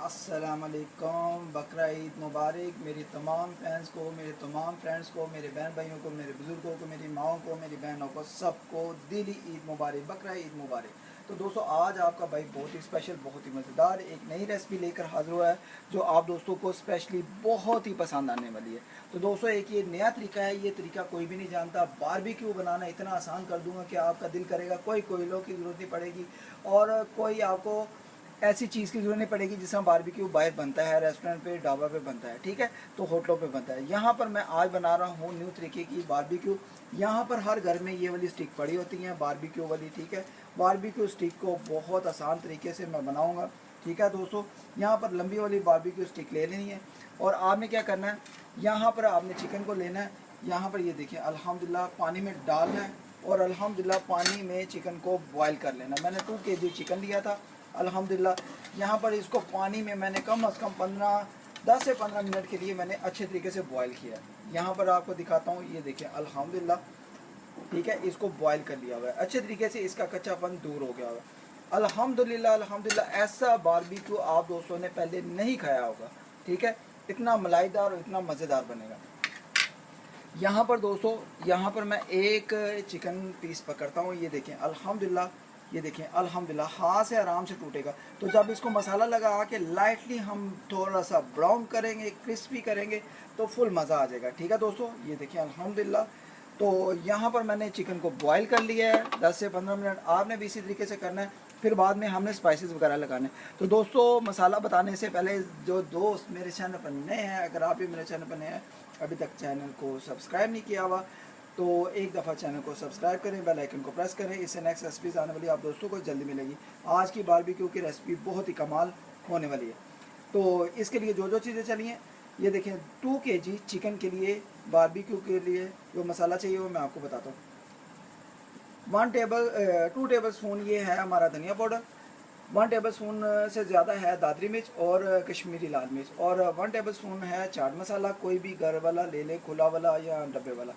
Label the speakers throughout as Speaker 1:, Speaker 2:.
Speaker 1: अस्सलाम वालेकुम, बकरा ईद मुबारक मेरी तमाम फैंस को, मेरे तमाम फ्रेंड्स को, मेरे बहन भाइयों को, मेरे बुज़ुर्गों को, मेरी माओ को, मेरी बहनों को, सबको दिली ईद मुबारक, बकरा ईद मुबारक। तो दोस्तों आज आपका भाई बहुत ही स्पेशल, बहुत ही मज़ेदार एक नई रेसिपी लेकर हाज़िर हुआ है जो आप दोस्तों को स्पेशली बहुत ही पसंद आने वाली है। तो दोस्तों एक ये नया तरीका है, ये तरीका कोई भी नहीं जानता। बारबेक्यू बनाना इतना आसान कर दूंगा कि आपका दिल करेगा, कोई कोयलों की ज़रूरत नहीं पड़ेगी और कोई आपको ऐसी चीज़ की जरूरत नहीं पड़ेगी जिसमें बारबेक्यू बाहर बनता है, रेस्टोरेंट पे, ढाबा पे बनता है, ठीक है, तो होटलों पे बनता है। यहाँ पर मैं आज बना रहा हूँ न्यू तरीके की बारबेक्यू। यहाँ पर हर घर में ये वाली स्टिक पड़ी होती हैं बारबेक्यू वाली, ठीक है। बारबेक्यू स्टिक को बहुत आसान तरीके से मैं बनाऊँगा, ठीक है दोस्तों। यहाँ पर लंबी वाली बारबेक्यू स्टिक ले लेनी है और आपने क्या करना है, यहाँ पर आपने चिकन को लेना है। यहाँ पर ये देखिए अल्हम्दुलिल्लाह पानी में डालना है और अल्हम्दुलिल्लाह पानी में चिकन को बॉयल कर लेना। मैंने 2 kg चिकन लिया था अल्हम्दुलिल्लाह। यहाँ पर इसको पानी में मैंने कम अज़ कम 10 से 15 मिनट के लिए मैंने अच्छे तरीके से बॉयल किया है। यहाँ पर आपको दिखाता हूँ, ये देखिए अल्हम्दुलिल्लाह, ठीक है, इसको बॉयल कर लिया हुआ है अच्छे तरीके से, इसका कच्चापन दूर हो गया हुआ है अल्हम्दुलिल्लाह। अल्हम्दुलिल्लाह ऐसा बारबेक्यू आप दोस्तों ने पहले नहीं खाया होगा, ठीक है, इतना मलाईदार और इतना मज़ेदार बनेगा। यहाँ पर दोस्तों, यहाँ पर मैं एक चिकन पीस पकड़ता हूँ, ये देखें अल्हम्दुलिल्लाह, ये देखें अल्हम्दुलिल्लाह हाथ से आराम से टूटेगा। तो जब इसको मसाला लगा के लाइटली हम थोड़ा सा ब्राउन करेंगे, क्रिस्पी करेंगे, तो फुल मज़ा आ जाएगा, ठीक है दोस्तों। ये देखें अल्हम्दुलिल्लाह। तो यहाँ पर मैंने चिकन को बॉयल कर लिया है 10 से 15 मिनट, आपने भी इसी तरीके से करना है। फिर बाद में हमने स्पाइसेस वगैरह लगाने। तो दोस्तों मसाला बताने से पहले जो दोस्त मेरे चैनल पर नए हैं, अगर आप भी मेरे चैनल पर नए हैं, अभी तक चैनल को सब्सक्राइब नहीं किया हुआ, तो एक दफ़ा चैनल को सब्सक्राइब करें, बेल आइकन को प्रेस करें, इससे नेक्स्ट रेसिपीज़ आने वाली आप दोस्तों को जल्दी मिलेगी। आज की बारबेक्यू की रेसिपी बहुत ही कमाल होने वाली है। तो इसके लिए जो जो चीज़ें चाहिए, ये देखें 2 kg चिकन के लिए, बारबेक्यू के लिए जो मसाला चाहिए वो मैं आपको बताता हूँ। 2 टेबल स्पून ये है हमारा धनिया पाउडर, 1 टेबल स्पून से ज़्यादा है दादरी मिर्च और कश्मीरी लाल मिर्च, और 1 टेबल स्पून है चाट मसाला, कोई भी घर वाला ले ले, खुला वाला या डब्बे वाला।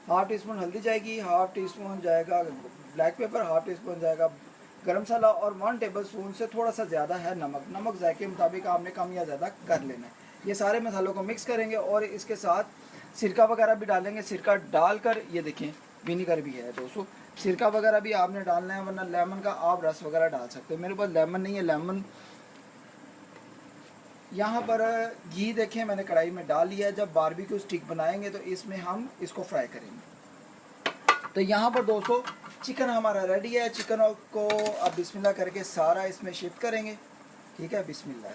Speaker 1: हाफ़ टी स्पून हल्दी जाएगी, हाफ़ टी स्पून जाएगा black pepper, half tea spoon जाएगा गरम मसाला, और 1 टेबल स्पून से थोड़ा सा ज़्यादा है नमक। नमक जायके के मुताबिक आपने कम या ज़्यादा कर लेना है। ये सारे मसालों को मिक्स करेंगे और इसके साथ सिरका वगैरह भी डालेंगे। सिरका डालकर, ये देखें विनीगर भी है दोस्तों, सिरका वगैरह भी आपने डालना है, वरना लेमन का आप रस वगैरह डाल सकते हो। मेरे पास लेमन नहीं है, लेमन। यहाँ पर घी देखें मैंने कढ़ाई में डाल लिया है। जब बारबेक्यू स्टिक बनाएंगे तो इसमें हम इसको फ्राई करेंगे। तो यहाँ पर दोस्तों चिकन हमारा रेडी है। चिकन को अब बिस्मिल्लाह करके सारा इसमें शिफ्ट करेंगे, ठीक है, बिस्मिल्लाह।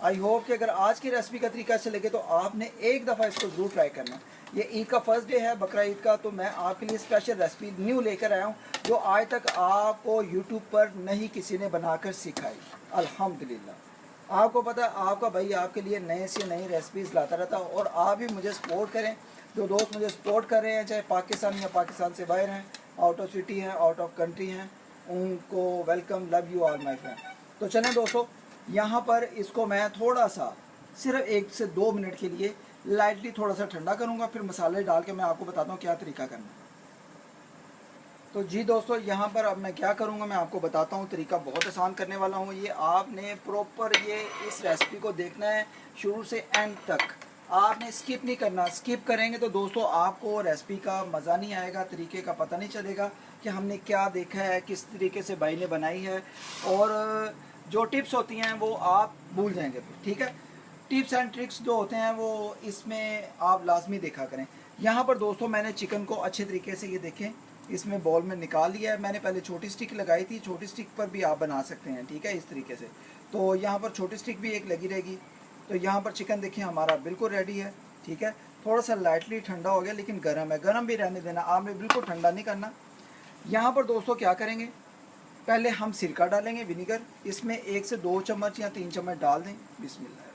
Speaker 1: आई होप कि अगर आज की रेसिपी का तरीका अच्छा लगे तो आपने एक दफ़ा इसको ज़रूर ट्राई करना। ये ईद का फर्स्ट डे है, बकरा ईद का, तो मैं आपके लिए स्पेशल रेसिपी न्यू लेकर आया हूँ जो आज तक आपको यूट्यूब पर नहीं किसी ने बनाकर सिखाई। अल्हम्दुलिल्लाह आपको पता है आपका भाई आपके लिए नए से नई रेसिपीज़ लाता रहता है, और आप भी मुझे सपोर्ट करें। जो दोस्त मुझे सपोर्ट कर रहे हैं, चाहे पाकिस्तान या पाकिस्तान से बाहर हैं, आउट ऑफ सिटी हैं, आउट ऑफ कंट्री हैं, उनको welcome, love you all my friend. तो चलें दोस्तों, यहाँ पर इसको मैं थोड़ा सा सिर्फ 1 से 2 मिनट के लिए लाइटली थोड़ा सा ठंडा करूँगा, फिर मसाले डाल के मैं आपको बताता हूँ क्या तरीका करना है। तो जी दोस्तों यहाँ पर अब मैं क्या करूँगा मैं आपको बताता हूँ। तरीका बहुत आसान करने वाला हूँ। ये आपने प्रॉपर ये इस रेसिपी को देखना है शुरू से एंड तक, आपने स्किप नहीं करना। स्किप करेंगे तो दोस्तों आपको रेसिपी का मज़ा नहीं आएगा, तरीके का पता नहीं चलेगा कि हमने क्या देखा है, किस तरीके से भाई ने बनाई है, और जो टिप्स होती हैं वो आप भूल जाएंगे फिर, ठीक है। टिप्स एंड ट्रिक्स जो होते हैं वो इसमें आप लाजमी देखा करें। यहाँ पर दोस्तों मैंने चिकन को अच्छे तरीके से, ये देखें, इसमें बॉल में निकाल लिया है। मैंने पहले छोटी स्टिक लगाई थी, छोटी स्टिक पर भी आप बना सकते हैं, ठीक है, इस तरीके से। तो यहाँ पर छोटी स्टिक भी एक लगी रहेगी। तो यहाँ पर चिकन देखिए हमारा बिल्कुल रेडी है, ठीक है। थोड़ा सा लाइटली ठंडा हो गया लेकिन गर्म है, गर्म भी रहने देना, आपने बिल्कुल ठंडा नहीं करना। यहाँ पर दोस्तों क्या करेंगे, पहले हम सिरका डालेंगे, विनीगर, इसमें 1 से 2 चम्मच या 3 चम्मच डाल दें, बिस्मिल्लाह।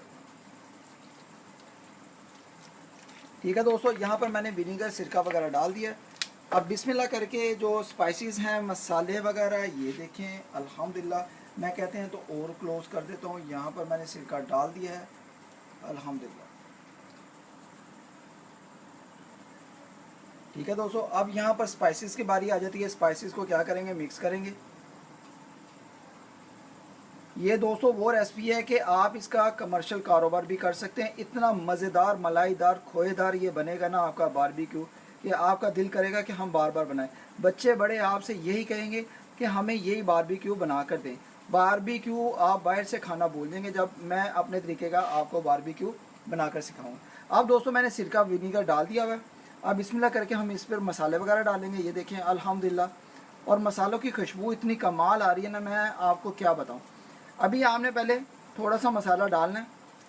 Speaker 1: ठीक है दोस्तों, यहाँ पर मैंने विनीगर, सिरका वगैरह डाल दिया। अब बिस्मिल्लाह करके जो स्पाइसेस हैं, मसाले वगैरह, ये देखें अल्हम्दुलिल्लाह, मैं कहते हैं तो और क्लोज कर देता हूँ। यहाँ पर मैंने सिरका डाल दिया है अल्हम्दुलिल्लाह, ठीक है दोस्तों। अब यहाँ पर स्पाइसेस की बारी आ जाती है। स्पाइसेस को क्या करेंगे, मिक्स करेंगे। ये दोस्तों वो रेसिपी है कि आप इसका कमर्शियल कारोबार भी कर सकते हैं। इतना मज़ेदार, मलाईदार, खोएदार ये बनेगा ना आपका बारबेक्यू कि आपका दिल करेगा कि हम बार बार बनाएं। बच्चे बड़े आपसे यही कहेंगे कि हमें यही बारबेक्यू बना कर दें। बारबेक्यू आप बाहर से खाना भूल जाएंगे जब मैं अपने तरीके का आपको बारबेक्यू बनाकर सिखाऊंगा। अब दोस्तों मैंने सिरका विनीगर डाल दिया हुआ है। अब बिस्मिल्लाह करके हम इस पर मसाले वगैरह डालेंगे। ये देखें अल्हम्दुलिल्लाह, और मसालों की खुशबू इतनी कमाल आ रही है ना, मैं आपको क्या बताऊं। अभी आपने पहले थोड़ा सा मसाला डालना है,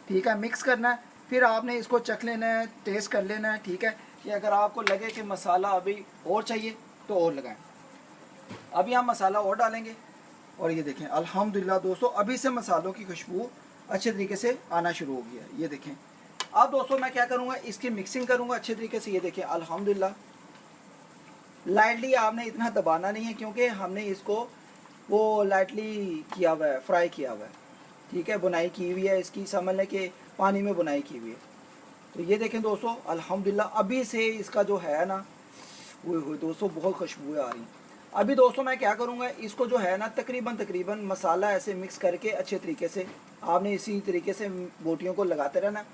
Speaker 1: ठीक है, मिक्स करना है, फिर आपने इसको चख लेना है, टेस्ट कर लेना है, ठीक है। कि अगर आपको लगे कि मसाला अभी और चाहिए तो और लगाएं। अभी हम मसाला और डालेंगे और ये देखें अल्हम्दुलिल्लाह दोस्तों अभी से मसालों की खुशबू अच्छे तरीके से आना शुरू हो गया है। ये देखें। अब दोस्तों मैं क्या करूँगा, इसकी मिक्सिंग करूँगा अच्छे तरीके से। ये देखें अल्हम्दुलिल्लाह, लाइटली आपने इतना दबाना नहीं है क्योंकि हमने इसको वो लाइटली किया हुआ है, फ्राई किया हुआ है, ठीक है, बुनाई की हुई है इसकी, समझ लें कि पानी में बुनाई की हुई है। तो ये देखें दोस्तों अल्हम्दुलिल्लाह अभी से इसका जो है ना, वो दोस्तों बहुत खुशबू आ रही। अभी दोस्तों मैं क्या करूँगा, इसको जो है ना तकरीबन मसाला ऐसे मिक्स करके अच्छे तरीके से आपने इसी तरीके से बोटियों को लगाते रहना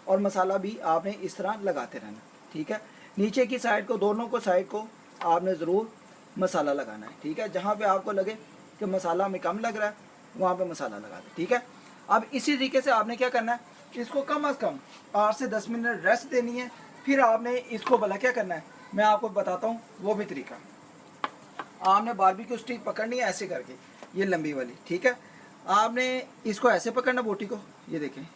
Speaker 1: और मसाला भी आपने इस तरह लगाते रहना, ठीक है। नीचे की साइड को, दोनों को साइड को आपने ज़रूर मसाला लगाना है, ठीक है। जहाँ पे आपको लगे कि मसाला हमें कम लग रहा है वहाँ पे मसाला लगा दें, ठीक है। अब इसी तरीके से आपने क्या करना है, इसको कम अज़ कम 8 से 10 मिनट रेस्ट देनी है। फिर आपने इसको भला क्या करना है मैं आपको बताता हूँ वो भी तरीका। आपने बारबेक्यू स्टिक पकड़नी है ऐसे करके, ये लंबी वाली, ठीक है। आपने इसको ऐसे पकड़ना बोटी को, ये देखें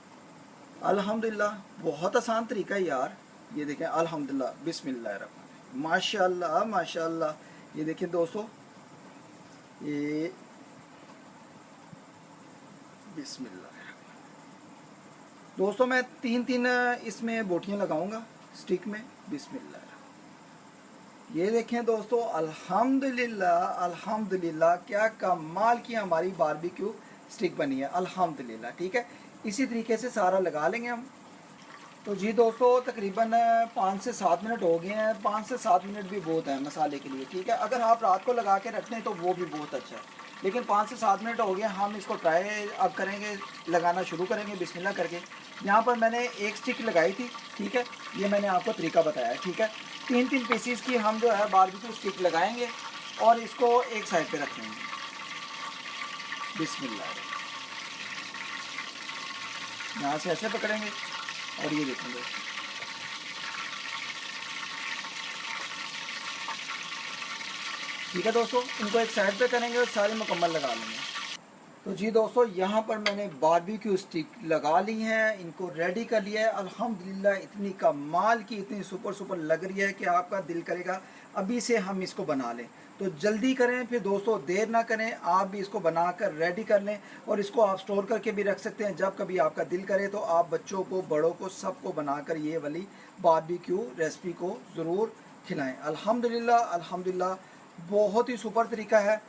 Speaker 1: अल्हम्दुलिल्लाह बहुत आसान तरीका है यार। ये देखें अल्हम्दुलिल्लाह, बिस्मिल्लाहिर्रहमानिर्रहीम, माशाल्लाह माशाल्लाह। ये देखें दोस्तों, ये बिस्मिल्लाह दोस्तों, मैं तीन इसमें बोटियां लगाऊंगा स्टिक में। बिस्मिल्लाह, ये देखें दोस्तों अल्हम्दुलिल्लाह अल्हम्दुलिल्लाह, क्या कमाल की हमारी बारबेक्यू स्टिक बनी है अल्हम्दुलिल्लाह, ठीक है। इसी तरीके से सारा लगा लेंगे हम। तो जी दोस्तों तकरीबन 5 से 7 मिनट हो गए हैं। 5 से 7 मिनट भी बहुत है मसाले के लिए, ठीक है। अगर आप रात को लगा के रखते हैं तो वो भी बहुत अच्छा है, लेकिन 5 से 7 मिनट हो गए। हम इसको ट्राई अब करेंगे, लगाना शुरू करेंगे बिस्मिल्लाह करके। यहाँ पर मैंने एक स्टिक लगाई थी, ठीक है, ये मैंने आपको तरीका बताया, ठीक है। 3 पीसीस की हम जो है बारबेक्यू स्टिक लगाएंगे और इसको एक साइड पे रख लेंगे। बिस्मिल्लाह, यहाँ से ऐसे पकड़ेंगे और ये देखेंगे, ठीक है दोस्तों। इनको एक साइड पे करेंगे और सारे मुकम्मल लगा लेंगे। तो जी दोस्तों यहाँ पर मैंने बारबेक्यू स्टिक लगा ली हैं, इनको रेडी कर लिया है अल्हम्दुलिल्लाह। इतनी कमाल की, इतनी सुपर लग रही है कि आपका दिल करेगा अभी से हम इसको बना लें। तो जल्दी करें, फिर दोस्तों देर ना करें, आप भी इसको बनाकर रेडी कर लें और इसको आप स्टोर करके भी रख सकते हैं। जब कभी आपका दिल करे तो आप बच्चों को, बड़ों को, सबको बनाकर ये वाली बारबेक्यू रेसिपी को ज़रूर खिलाएँ। अल्हम्दुलिल्लाह अल्हम्दुलिल्लाह, बहुत ही सुपर तरीका है,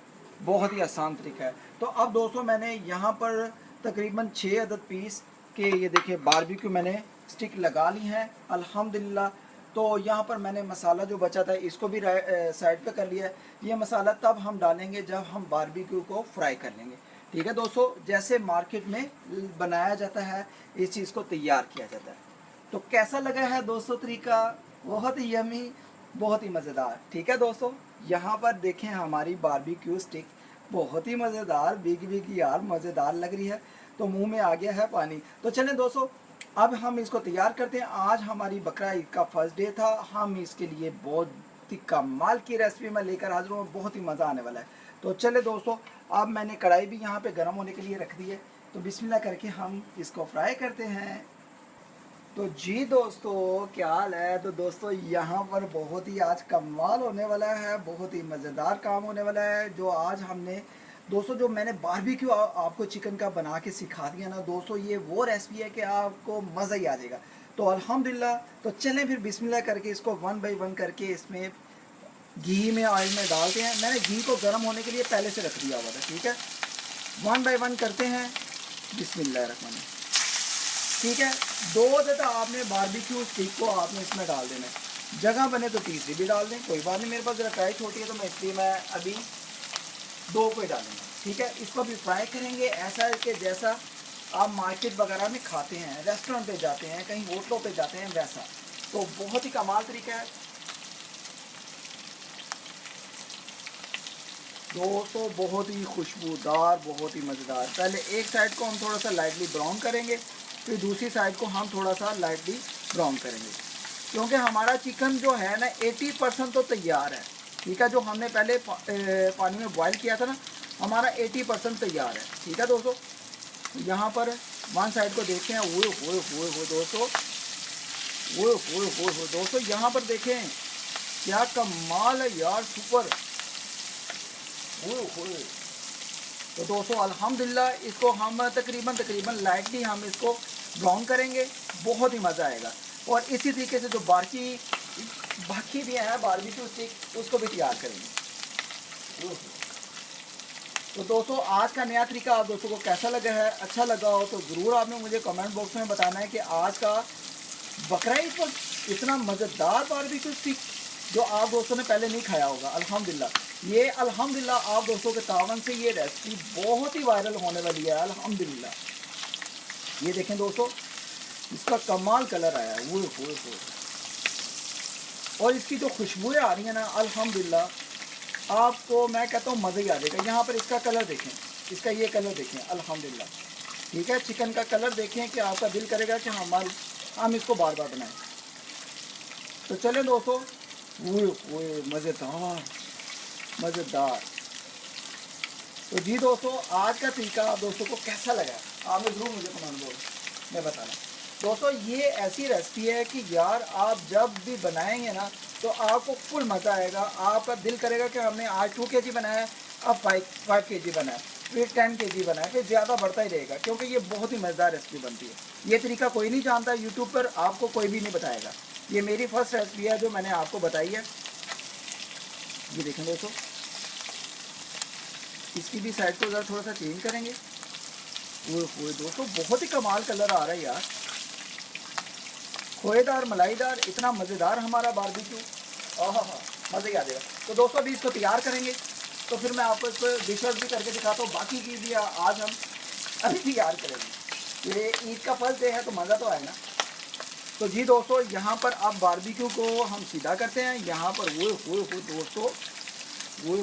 Speaker 1: बहुत ही आसान तरीका है। तो अब दोस्तों मैंने यहाँ पर तकरीबन 6 अदद पीस के ये देखिए बारबेक्यू मैंने स्टिक लगा ली हैं अल्हम्दुलिल्लाह। तो यहाँ पर मैंने मसाला जो बचा था इसको भी साइड पे कर लिया है। ये मसाला तब हम डालेंगे जब हम बारबेक्यू को फ्राई कर लेंगे, ठीक है दोस्तों। जैसे मार्केट में बनाया जाता है इस चीज़ को तैयार किया जाता है। तो कैसा लगा है दोस्तों तरीका, बहुत ही यमी, बहुत ही मज़ेदार, ठीक है दोस्तों। यहाँ पर देखें हमारी बारबेक्यू स्टिक बहुत ही मज़ेदार, बिग यार मज़ेदार लग रही है, तो मुंह में आ गया है पानी। तो चलें दोस्तों अब हम इसको तैयार करते हैं। आज हमारी बकरा ईद का फर्स्ट डे था, हम इसके लिए बहुत ही कमाल की रेसिपी मैं लेकर हाजिर हूँ, बहुत ही मज़ा आने वाला है। तो चले दोस्तों, अब मैंने कढ़ाई भी यहाँ पे गर्म होने के लिए रख दी है, तो बिस्मिल्लाह करके हम इसको फ्राई करते हैं। तो जी दोस्तों क्या हाल है। तो दोस्तों यहाँ पर बहुत ही आज कमाल होने वाला है, बहुत ही मज़ेदार काम होने वाला है। जो आज हमने दोस्तों, जो मैंने बारबेक्यू आपको चिकन का बना के सिखा दिया ना दोस्तों, ये वो रेसिपी है कि आपको मज़ा ही आ जाएगा। तो अल्हम्दुलिल्लाह, तो चलें फिर बिस्मिल्लाह करके इसको 1 बाय 1 करके इसमें घी में, ऑयल में डालते हैं। मैंने घी को गर्म होने के लिए पहले से रख दिया हुआ था, ठीक है। 1 बाय 1 करते हैं बिस्मिल्लाहिर्रहमानिर्रहीम, ठीक है। 2 दफ़ा आपने बारबेक्यू स्टिक को आपने इसमें डाल देना है, जगह बने तो तीसरी भी डाल दें, कोई बात नहीं। मेरे पास ज़रा कढ़ाई छोटी है तो मैं इसलिए मैं अभी 2 को ही डालूंगा, ठीक है, इसको भी फ्राई करेंगे ऐसा है कि जैसा आप मार्केट वगैरह में खाते हैं, रेस्टोरेंट पे जाते हैं, कहीं होटलों पे जाते हैं, वैसा। तो बहुत ही कमाल तरीका है दोस्तों, बहुत ही खुशबूदार, बहुत ही मज़ेदार। पहले एक साइड को हम थोड़ा सा लाइटली ब्राउन करेंगे, फिर दूसरी साइड को हम थोड़ा सा लाइटली ब्राउन करेंगे, क्योंकि हमारा चिकन जो है ना 80% तो तैयार है। ठीक है, जो हमने पहले पानी में बॉईल किया था ना, हमारा 80% तैयार है। ठीक है दोस्तों, यहाँ पर वन साइड को देखें, वो दोस्तों, वो दोस्तों, यहाँ पर देखें क्या कमाल है यार, सुपर। वो तो दोस्तों अल्हम्दुलिल्लाह इसको हम तकरीबन लाइटली हम इसको ब्राउन करेंगे, बहुत ही मज़ा आएगा। और इसी तरीके से जो बाकी भी है बारबेक्यू स्टिक, उसको भी तैयार करेंगे। तो दोस्तों आज का नया तरीका आप दोस्तों को कैसा लगा है, अच्छा लगा हो तो ज़रूर आपने मुझे कमेंट बॉक्स में बताना है कि आज का बकरा ईद पर इतना मज़ेदार बारबेक्यू स्टिक जो आप दोस्तों ने पहले नहीं खाया होगा। अल्हम्दुलिल्लाह आप दोस्तों के तावन से ये रेसिपी बहुत ही वायरल होने वाली है अल्हम्दुलिल्लाह। ये देखें दोस्तों, इसका कमाल कलर आया है, वो और इसकी जो खुशबुएं आ रही हैं ना, अल्हम्दुलिल्लाह आपको मैं कहता हूँ मज़ा ही आ जाएगा। यहाँ पर इसका कलर देखें, इसका ये कलर देखें अल्हम्दुलिल्लाह। ठीक है, चिकन का कलर देखें कि आपका दिल करेगा कि हम इसको बार बार बनाएं। तो चलें दोस्तों, वो मज़ेदार। तो जी दोस्तों, आज का तरीका आप दोस्तों को कैसा लगा आपने ज़रूर मुझे कमेंट बॉक्स में बताना। दोस्तों ये ऐसी रेसिपी है कि यार आप जब भी बनाएंगे ना तो आपको फुल मज़ा आएगा। आपका दिल करेगा कि हमने आज 2 kg बनाया, अब 5 kg बनाया, फिर 10 kg बनाया, फिर ज़्यादा बढ़ता ही रहेगा, क्योंकि ये बहुत ही मज़ेदार रेसिपी बनती है। ये तरीका कोई नहीं जानता, यूट्यूब पर आपको कोई भी नहीं बताएगा। ये मेरी फर्स्ट रेसिपी है जो मैंने आपको बताई है। ये देखें दोस्तों, इसकी भी साइड को ज़रा थोड़ा सा चेंज करेंगे। वो दोस्तों बहुत ही कमाल कलर आ रहा है यार, खोएदार मलाईदार, इतना मज़ेदार हमारा बारबेक्यू, मज़े ही आ जाएगा। तो दोस्तों अभी इसको तैयार करेंगे, तो फिर मैं आपको इसको डिशर्स भी करके दिखाता हूँ। बाकी की भी आज हम अभी तैयार करेंगे। ये ईद का फर्स्ट डे है तो मज़ा तो आए ना। तो जी दोस्तों यहाँ पर अब बारबेक्यू को हम सीधा करते हैं। यहाँ पर वो दोस्तों, वो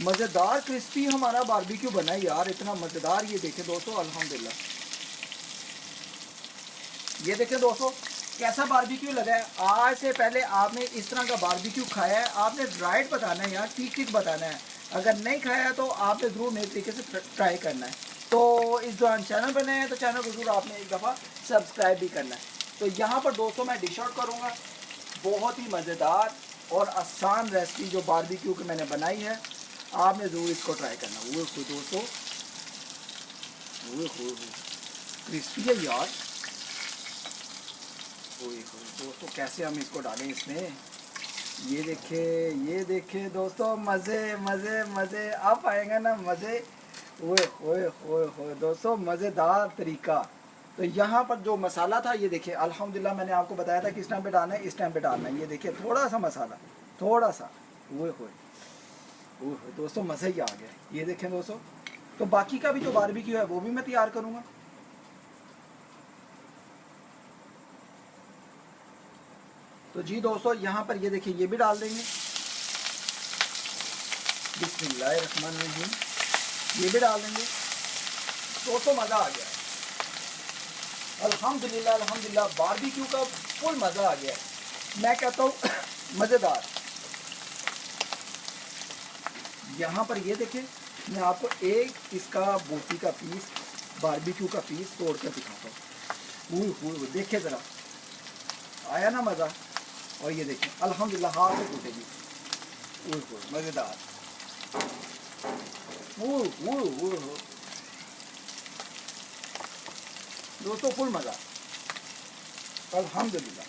Speaker 1: मज़ेदार क्रिस्पी हमारा बारबेक्यू बना है यार, इतना मज़ेदार। ये देखें दोस्तों अल्हम्दुलिल्लाह, ये देखें दोस्तों कैसा बारबेक्यू लगा है। आज से पहले आपने इस तरह का बारबेक्यू खाया है, आपने राइट बताना है यार, ठीक बताना है। अगर नहीं खाया है तो आपने ज़रूर नए तरीके से ट्राई करना है। तो इस दौरान चैनल पर नए हैं तो चैनल को ज़रूर आपने एक दफ़ा सब्सक्राइब भी करना है। तो यहाँ पर दोस्तों मैं डिश आउट करूँगा। बहुत ही मज़ेदार और आसान रेसिपी जो बारबेक्यू की मैंने बनाई है, आपने ज़रूर इसको ट्राई करना। वो दोस्तों वो क्रिस्पी है यार। दोस्तों कैसे हम इसको डालें इसमें, ये देखे दोस्तों, मज़े मज़े मज़े आप आएंगे ना, मज़े। ओए दोस्तों मज़ेदार तरीका। तो यहाँ पर जो मसाला था ये देखिए अल्हम्दुलिल्लाह, मैंने आपको बताया था किस टाइम पे डालना है, इस टाइम पे डालना है। ये देखिए थोड़ा सा मसाला, थोड़ा सा। ओए दोस्तों मज़ा ही आ गया। ये देखें दोस्तों, तो बाकी का भी जो बारबेक्यू है वो भी मैं तैयार करूँगा। तो जी दोस्तों यहाँ पर ये देखिए, ये भी डाल देंगे, बिस्मिल्लाहिर्रहमानिर्रहीम, ये भी डाल देंगे। दोस्तों मज़ा आ गया अल्हम्दुलिल्लाह, बारबेक्यू का फुल मज़ा आ गया, मैं कहता हूँ मज़ेदार। यहाँ पर ये देखें, मैं आपको एक इसका बोटी का पीस, बारबेक्यू का पीस तोड़ कर दिखाता हूँ। देखे ज़रा, आया ना मज़ा। और ये देखें अल्हम्दुलिल्लाह हाथ से टूटेगी, मज़ेदार। दोस्तों फुल मज़ा अल्हम्दुलिल्लाह।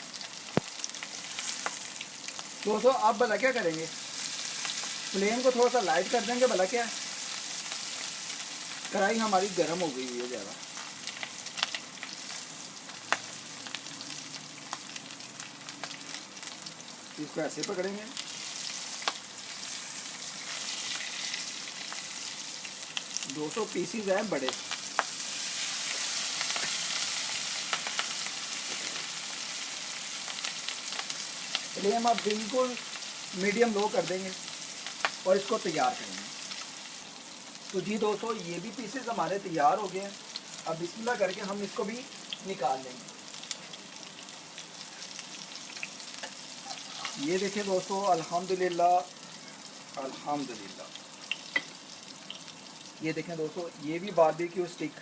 Speaker 1: दोस्तों आप भला क्या करेंगे, फ्लेम को थोड़ा सा लाइट कर देंगे, भला क्या, कढ़ाई हमारी गर्म हो गई है ज़्यादा। इसको ऐसे पकड़ेंगे, 200 पीसीज हैं बड़े। फ्लेम आप बिल्कुल मीडियम लो कर देंगे और इसको तैयार करेंगे। तो जी दोस्तों ये भी पीसेस हमारे तैयार हो गए हैं। अब बिस्मिल्लाह करके हम इसको भी निकाल लेंगे। ये देखिए दोस्तों, अल्हम्दुलिल्लाह अल्हम्दुलिल्लाह। ये देखें दोस्तों, ये भी बारबेक्यू स्टिक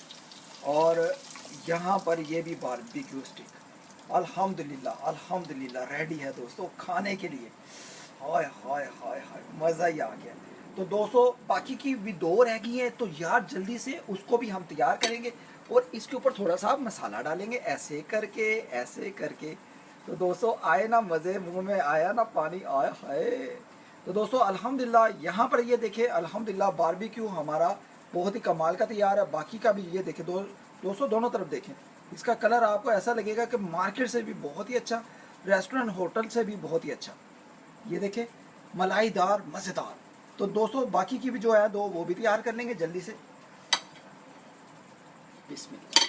Speaker 1: और यहाँ पर ये भी बारबेक्यू स्टिक। अल्हम्दुलिल्लाह अल्हम्दुलिल्लाह रेडी है दोस्तों खाने के लिए। हाय हाय हाय हाय, मज़ा ही आ गया। तो दोस्तों बाकी की भी 2 रह गई हैं, तो यार जल्दी से उसको भी हम तैयार करेंगे और इसके ऊपर थोड़ा सा मसाला डालेंगे ऐसे करके ऐसे करके। तो दोस्तों आए ना मज़े, मुंह में आया ना पानी, आया हाय। तो दोस्तों अल्हम्दुलिल्लाह यहाँ पर ये देखें, अल्हम्दुलिल्लाह बारबेक्यू हमारा बहुत ही कमाल का तैयार है। बाकी का भी ये देखें दोस्तों, दोनों तरफ देखें, इसका कलर आपको ऐसा लगेगा कि मार्केट से भी बहुत ही अच्छा, रेस्टोरेंट होटल से भी बहुत ही अच्छा। ये देखें मलाईदार मज़ेदार। तो दोस्तों बाकी की भी जो है 2 वो भी तैयार कर लेंगे जल्दी से। बिस्मिल्लाह।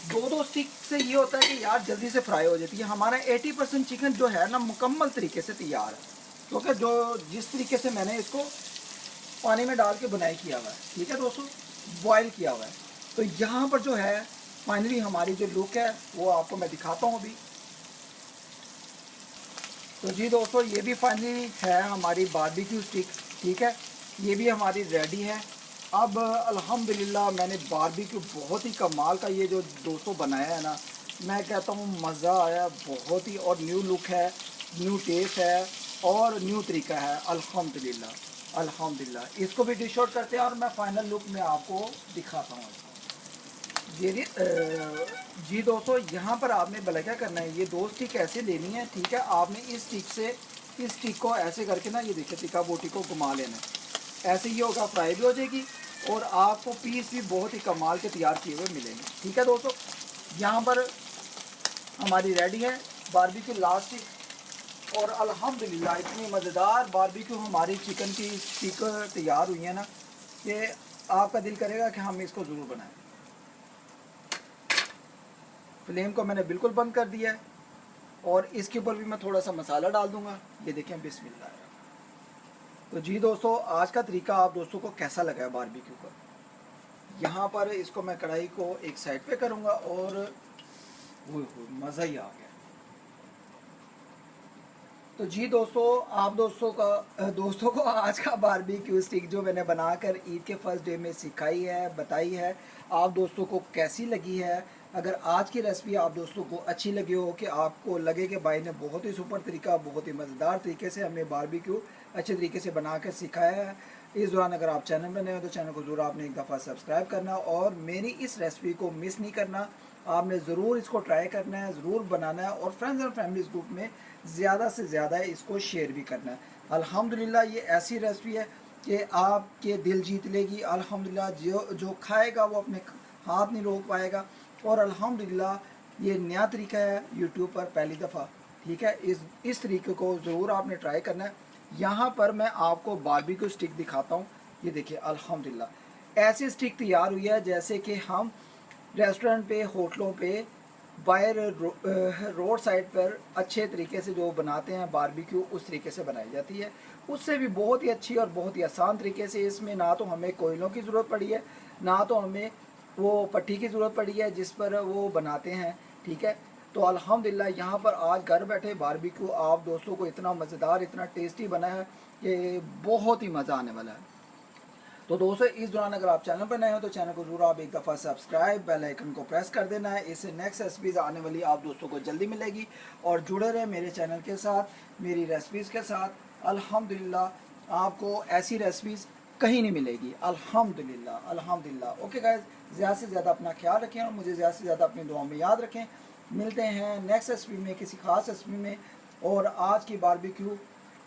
Speaker 1: 2 स्टिक से ये होता है कि यार जल्दी से फ्राई हो जाती है। हमारा 80% चिकन जो है ना मुकम्मल तरीके से तैयार है, क्योंकि जो जिस तरीके से मैंने इसको पानी में डाल के बुनाई किया हुआ है, ठीक है दोस्तों, बॉयल किया हुआ है। तो यहाँ पर जो है फाइनली हमारी जो लुक है वो आपको मैं दिखाता हूँ अभी। तो जी दोस्तों ये भी फाइनली है हमारी बारबेक्यू स्टिक, ठीक है, ये भी हमारी रेडी है। अब अल्हम्दुलिल्लाह मैंने बारबेक्यू बहुत ही कमाल का ये जो दोस्तों बनाया है ना, मैं कहता हूँ मज़ा आया बहुत ही, और न्यू लुक है, न्यू टेस्ट है और न्यू तरीका है। अल्हम्दुलिल्लाह अल्हम्दुलिल्लाह। इसको भी डिश आउट करते हैं और मैं फाइनल लुक में आपको दिखाता हूँ। जी दोस्तों यहाँ पर आपने भला क्या करना है, ये 2 स्टिक ऐसे लेनी है, ठीक है। आपने इस स्टिक से इस स्टिक को ऐसे करके ना, ये देखिए टिक्का बोटी को घुमा लेना है। ऐसे ही होगा, फ्राई भी हो जाएगी और आपको पीस भी बहुत ही कमाल के तैयार किए हुए मिलेंगे, ठीक है दोस्तों। यहाँ पर हमारी रेडी है बारबेक्यू लास्ट स्टिक, और अल्हम्दुलिल्लाह इतनी मज़ेदार बारबेक्यू हमारी चिकन की स्टिक तैयार हुई है ना कि आपका दिल करेगा कि हम इसको ज़रूर बनाएं। फ्लेम को मैंने बिल्कुल बंद कर दिया है और इसके ऊपर भी मैं थोड़ा सा मसाला डाल दूंगा। ये देखें बिस्मिल्लाह। तो जी दोस्तों आज का तरीका आप दोस्तों को कैसा लगा है बारबेक्यू का। यहाँ पर इसको मैं कढ़ाई को एक साइड पे करूँगा और वो मज़ा ही आ गया। तो जी दोस्तों आप दोस्तों को आज का बारबेक्यू स्टिक जो मैंने बनाकर ईद के फर्स्ट डे में सिखाई है, बताई है, आप दोस्तों को कैसी लगी है। अगर आज की रेसिपी आप दोस्तों को अच्छी लगी हो, कि आपको लगे कि भाई ने बहुत ही सुपर तरीका, बहुत ही मज़ेदार तरीके से हमें बारबेक्यू अच्छे तरीके से बना कर सिखाया है, इस दौरान अगर आप चैनल पर नए हो तो चैनल को ज़रूर आपने एक दफ़ा सब्सक्राइब करना और मेरी इस रेसिपी को मिस नहीं करना। आपने ज़रूर इसको ट्राई करना है, ज़रूर बनाना है और फ्रेंड्स एंड फैमिलीज़ ग्रुप में ज़्यादा से ज़्यादा इसको शेयर भी करना है। अल्हम्दुलिल्लाह ये ऐसी रेसिपी है कि आपके दिल जीत लेगी। अल्हम्दुलिल्लाह जो खाएगा वो अपने हाथ नहीं रोक पाएगा। और अल्हम्दुलिल्लाह ये नया तरीका है यूट्यूब पर पहली दफ़ा, ठीक है। इस तरीके को ज़रूर आपने ट्राई करना है। यहाँ पर मैं आपको बारबेक्यू स्टिक दिखाता हूँ। ये देखिए अल्हम्दुलिल्लाह ऐसी स्टिक तैयार हुई है जैसे कि हम रेस्टोरेंट पे, होटलों पे, बाहर रोड साइड पर अच्छे तरीके से जो बनाते हैं बारबेक्यू, उस तरीके से बनाई जाती है। उससे भी बहुत ही अच्छी और बहुत ही आसान तरीके से। इसमें ना तो हमें कोयलों की ज़रूरत पड़ी है, ना तो हमें वो पट्टी की ज़रूरत पड़ी है जिस पर वो बनाते हैं, ठीक है। तो अल्हम्दुलिल्लाह यहाँ पर आज घर बैठे बारबेक्यू आप दोस्तों को इतना मज़ेदार, इतना टेस्टी बना है कि बहुत ही मज़ा आने वाला है। तो दोस्तों इस दौरान अगर आप चैनल पर नए हो तो चैनल को ज़रूर आप एक दफ़ा सब्सक्राइब, बेल आइकन को प्रेस कर देना है। इससे नेक्स्ट रेसिपीज़ आने वाली आप दोस्तों को जल्दी मिलेगी। और जुड़े रहे मेरे चैनल के साथ, मेरी रेसिपीज़ के साथ। अल्हम्दुलिल्लाह आपको ऐसी रेसिपीज़ कहीं नहीं मिलेगी। अल्हम्दुलिल्लाह अल्हम्दुलिल्लाह। ओके गाइज़, ज़्यादा से ज़्यादा अपना ख्याल रखें और मुझे ज़्यादा से ज़्यादा अपनी दुआओं में याद रखें। मिलते हैं नेक्स्ट रेसिपी में, किसी ख़ास रेसिपी में। और आज की बारबेक्यू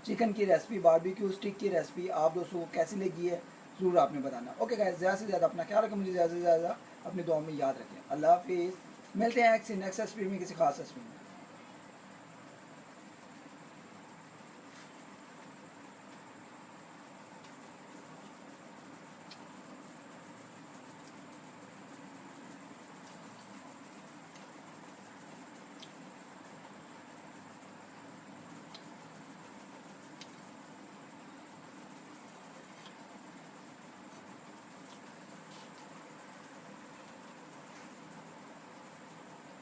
Speaker 1: चिकन की रेसिपी, बारबेक्यू स्टिक की रेसिपी आप दोस्तों को कैसी लगी है ज़रूर आपने बताना। ओके गाइस, ज़्यादा से ज़्यादा अपना ख्याल रखें, मुझे ज़्यादा से ज़्यादा अपनी दुआ में याद रखें। अल्लाह हाफिज़। मिलते हैं नेक्स्ट रेसिपी में, किसी खास रेसिपी में।